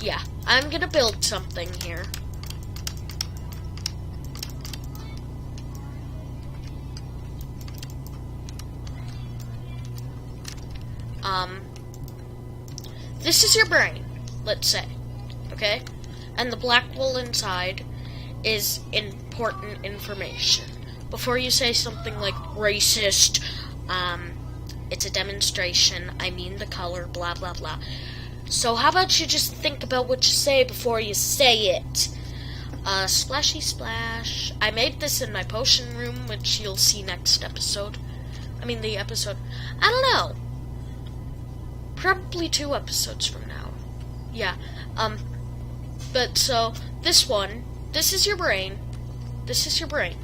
Yeah, I'm gonna build something here. This is your brain, let's say, okay? And the black wool inside is important information. Before you say something like racist, it's a demonstration, I mean the color, blah, blah, blah. So how about you just think about what you say before you say it? Splashy splash. I made this in my potion room, which you'll see next episode. I mean the episode, I don't know. Probably 2 episodes from now. Yeah, but so, this is your brain. This is your brain.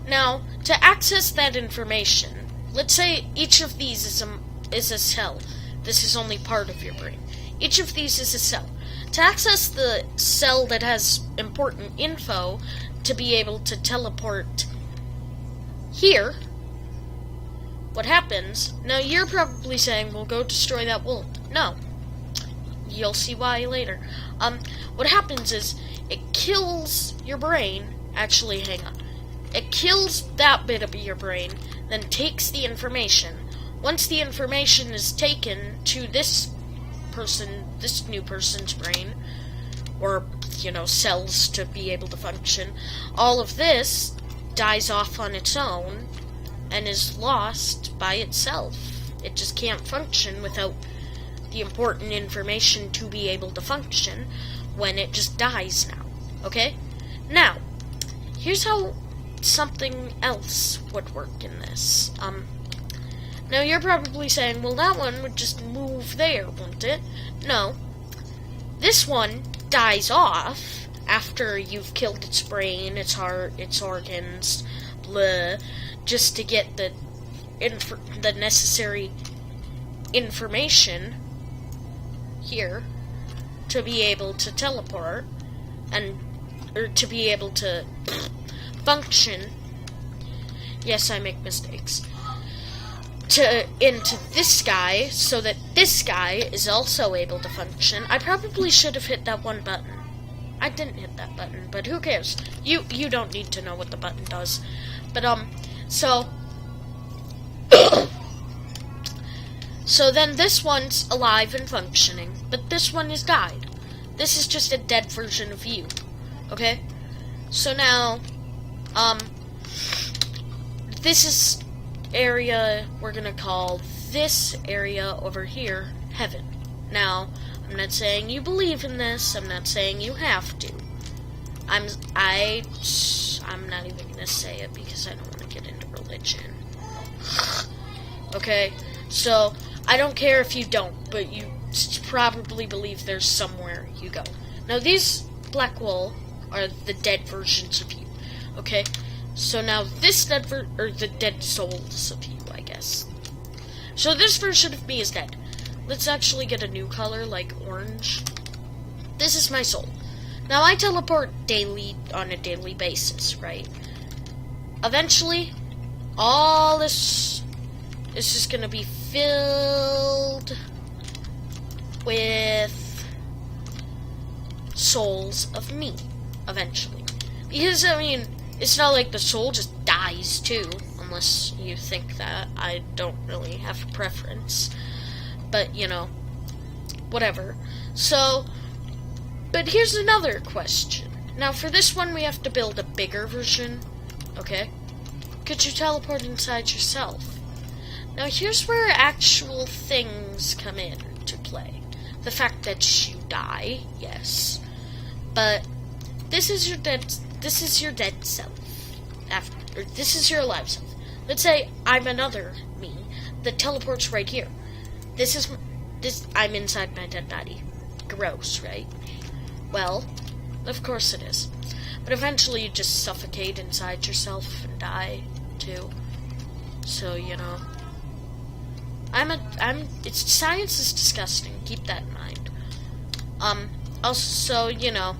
Now, to access that information, let's say each of these is a cell. This is only part of your brain. Each of these is a cell. To access the cell that has important info, to be able to teleport here, what happens, now you're probably saying, well, go destroy that wool. No. You'll see why later. What happens is, it kills your brain, actually, hang on. It kills that bit of your brain, then takes the information. Once the information is taken to this new person's brain, or, cells to be able to function, all of this dies off on its own, and is lost by itself. It just can't function without the important information to be able to function when it just dies now. Okay? Now, here's how something else would work in this. Now you're probably saying, well, that one would just move there, wouldn't it? No. This one dies off after you've killed its brain, its heart, its organs, blah, just to get the necessary information here to be able to teleport or to be able to function. Yes, I make mistakes. Into this guy, so that this guy is also able to function. I probably should have hit that one button. I didn't hit that button, but who cares? You don't need to know what the button does. But so then this one's alive and functioning, but this one is died. This is just a dead version of you. Okay? So now, this is area, we're gonna call this area over here heaven. Now, I'm not saying you believe in this, I'm not saying you have to. I'm not even gonna say it because I don't want to get into religion. Okay? So, I don't care if you don't, but you probably believe there's somewhere you go. Now, these black wool are the dead versions of you. Okay? So now this the dead souls of you, I guess. So this version of me is dead. Let's actually get a new color, like orange. This is my soul. Now I teleport on a daily basis, right? Eventually, all this is just gonna be filled with souls of me, eventually. Because, I mean, it's not like the soul just dies too, unless you think that. I don't really have a preference. But, whatever. So, but here's another question. Now, for this one, we have to build a bigger version, okay? Could you teleport inside yourself? Now, here's where actual things come in to play. The fact that you die, yes. But this is your dead self. This is your alive self. Let's say I'm another me that teleports right here. I'm inside my dead body. Gross, right? Well, of course it is. But eventually you just suffocate inside yourself and die too. So, science is disgusting. Keep that in mind. Also,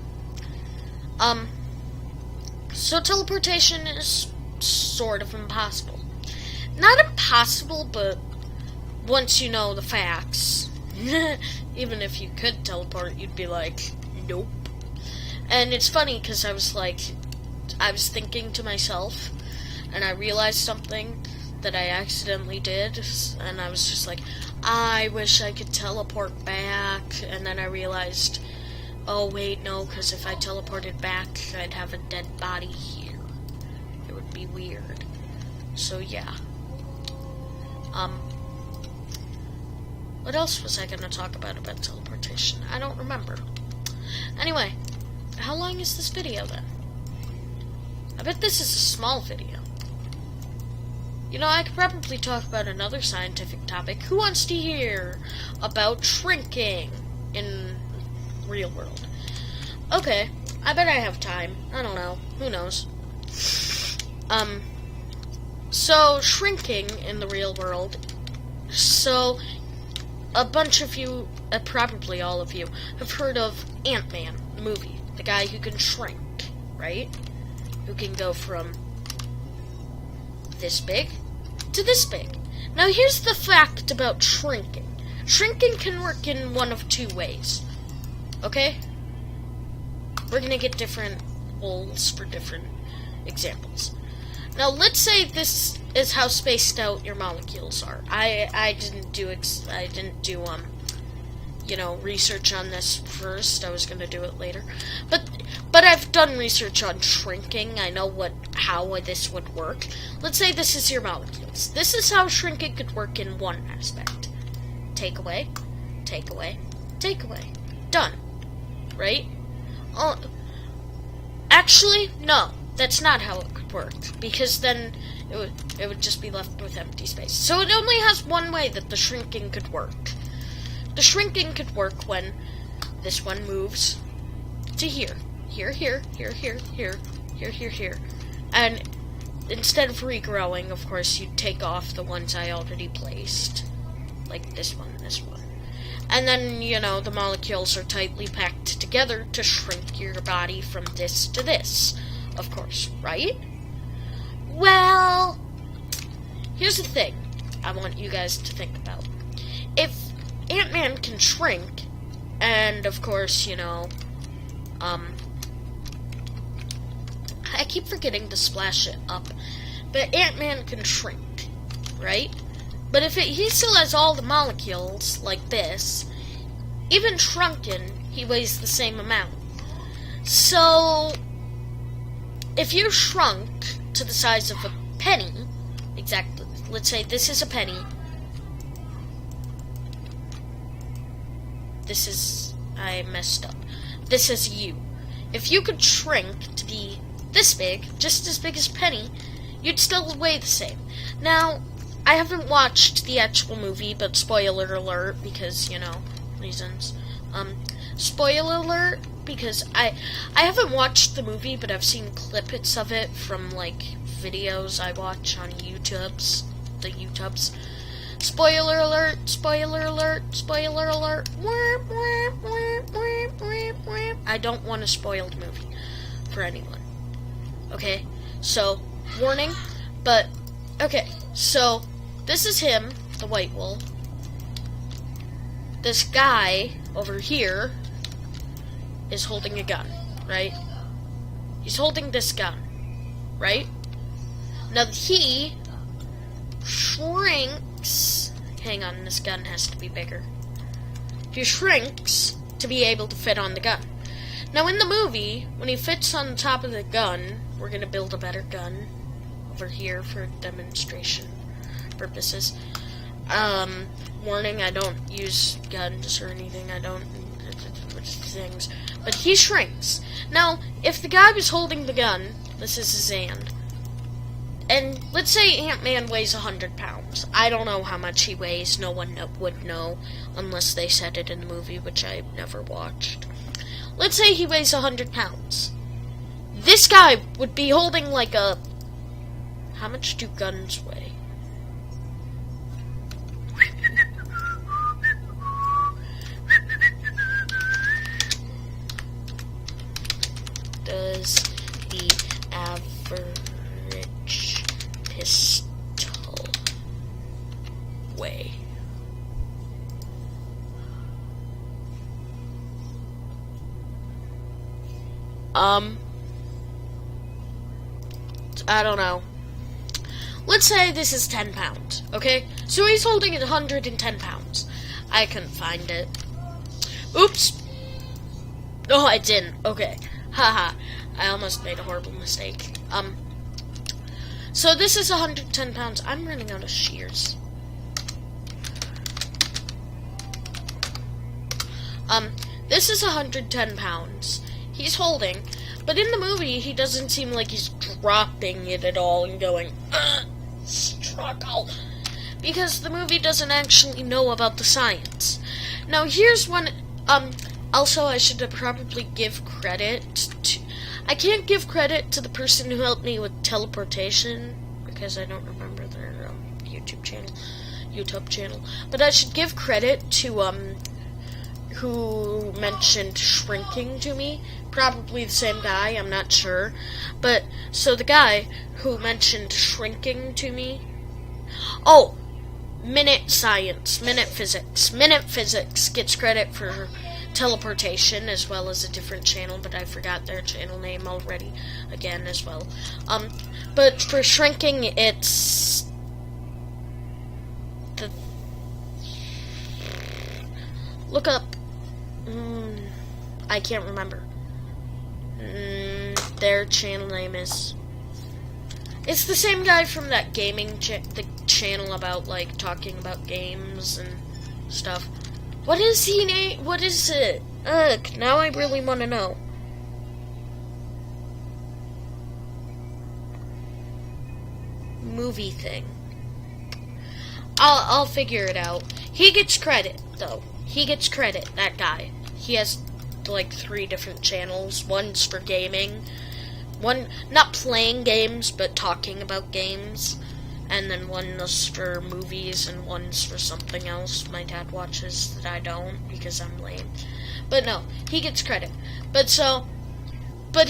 so teleportation is sort of impossible. Not impossible, but once you know the facts, Even if you could teleport, you'd be like, nope. And it's funny because I was thinking to myself, and I realized something that I accidentally did, and I was just like, I wish I could teleport back, and then I realized, oh wait, no, because if I teleported back, I'd have a dead body here. It would be weird. So yeah. What else was I gonna talk about teleportation? I don't remember. Anyway, how long is this video then? I bet this is a small video. You know, I could probably talk about another scientific topic. Who wants to hear about shrinking in real world? Okay, I bet I have time. I don't know. Who knows? So, shrinking in the real world. So, a bunch of you, probably all of you, have heard of Ant-Man, the movie. The guy who can shrink, right? Who can go from this big to this big. Now, here's the fact about shrinking. Shrinking can work in one of two ways. Okay? We're gonna get different holes for different examples. Now, let's say this is how spaced out your molecules are. I didn't do research on this first. I was gonna do it later, but I've done research on shrinking. I know how this would work. Let's say this is your molecules. This is how shrinking could work in one aspect. Take away, take away, take away. Done. Right? Oh, actually, no. That's not how it could work, because then it would just be left with empty space. So it only has one way that the shrinking could work. The shrinking could work when this one moves to here. Here, here, here, here, here, here, here, here. And instead of regrowing, of course, you'd take off the ones I already placed. Like this one, this one. And then, the molecules are tightly packed together to shrink your body from this to this. Of course, right? Well, here's the thing I want you guys to think about. If Ant-Man can shrink, and of course, I keep forgetting to splash it up, but Ant-Man can shrink, right? But if he still has all the molecules, like this, even shrunken, he weighs the same amount. So, if you shrunk to the size of a penny, exactly, let's say this is a penny, I messed up, this is you. If you could shrink to be this big, just as big as a penny, you'd still weigh the same. Now, I haven't watched the actual movie, but spoiler alert, because, reasons. Spoiler alert, because I haven't watched the movie, but I've seen clips of it from, videos I watch on the YouTubes. Spoiler alert, spoiler alert, spoiler alert. I don't want to spoil the movie for anyone. Okay? So, warning, but, okay, so, this is him, the white wolf. This guy over here is holding a gun, right? He's holding this gun, right? Now he shrinks. Hang on, this gun has to be bigger. He shrinks to be able to fit on the gun. Now in the movie, when he fits on the top of the gun, we're gonna build a better gun over here for demonstration purposes. Warning, I don't use guns or anything. I don't things. But he shrinks. Now, if the guy was holding the gun, this is his hand, and let's say Ant-Man weighs 100 pounds. I don't know how much he weighs. No one would know unless they said it in the movie, which I never watched. Let's say he weighs 100 pounds. This guy would be holding a... How much do guns weigh? Does the average pistol weigh? I don't know. Let's say this is 10 pounds, okay? So he's holding 110 pounds. I couldn't find it. Oops. No, I didn't. Okay. Haha. I almost made a horrible mistake. So this is 110 pounds. I'm running out of shears. This is 110 pounds. He's holding, but in the movie, he doesn't seem like he's dropping it at all and going, struggle. Because the movie doesn't actually know about the science. Now, here's one, also, I should probably give credit to, I can't give credit to the person who helped me with teleportation, because I don't remember their, YouTube channel, but I should give credit to, who mentioned shrinking to me. Probably the same guy, I'm not sure. But, so the guy who mentioned shrinking to me... Oh! Minute Science, Minute Physics. Minute Physics gets credit for teleportation as well as a different channel, but I forgot their channel name already again as well. But for shrinking, it's... Look up. I can't remember. Their channel name is... It's the same guy from that gaming the channel about, like, talking about games and stuff. What is he name? What is it? Ugh, now I really want to know. Movie thing. I'll figure it out. He gets credit, though. He gets credit, that guy. He has, like, 3 different channels. One's for gaming. One, not playing games, but talking about games. And then one is for movies, and one's for something else my dad watches that I don't, because I'm lame. But no, he gets credit. But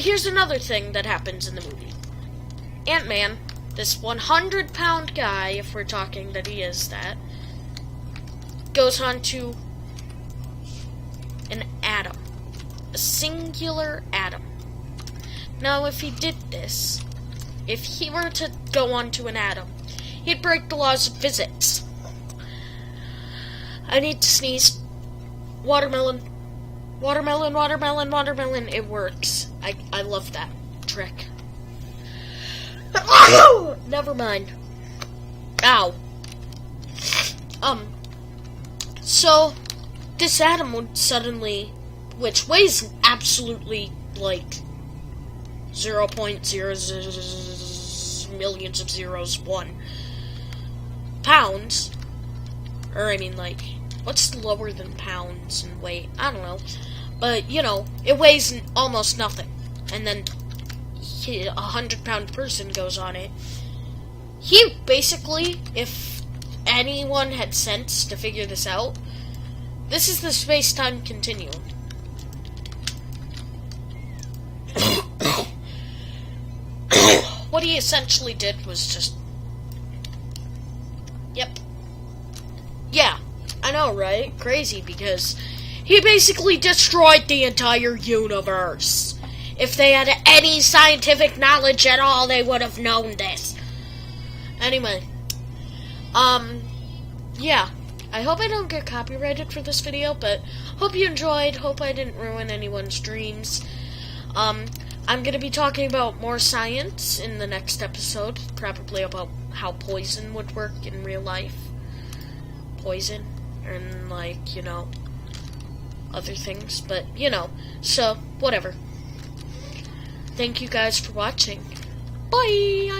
here's another thing that happens in the movie. Ant-Man, this 100-pound guy, if we're talking that he is that, goes on to an atom. A singular atom. Now, if he did this, if he were to go onto an atom, he'd break the laws of physics. I need to sneeze. Watermelon. Watermelon, watermelon, watermelon. It works. I love that trick. Never mind. Ow. So, this atom would suddenly, which weighs absolutely, like, 0.0 millions of zeros 1 pounds, or I mean, like, what's lower than pounds in weight? I don't know, but, you know, it weighs almost nothing, and then a 100-pound person goes on it. He basically, if anyone had sense to figure this out, this is the space-time continuum. What he essentially did was just... Yep. Yeah, I know, right? Crazy, because he basically destroyed the entire universe. If they had any scientific knowledge at all, they would have known this. Anyway. Yeah. I hope I don't get copyrighted for this video, but hope you enjoyed. Hope I didn't ruin anyone's dreams. I'm going to be talking about more science in the next episode, probably about how poison would work in real life. Poison, and, like, you know, other things, but, you know, so, whatever. Thank you guys for watching. Bye!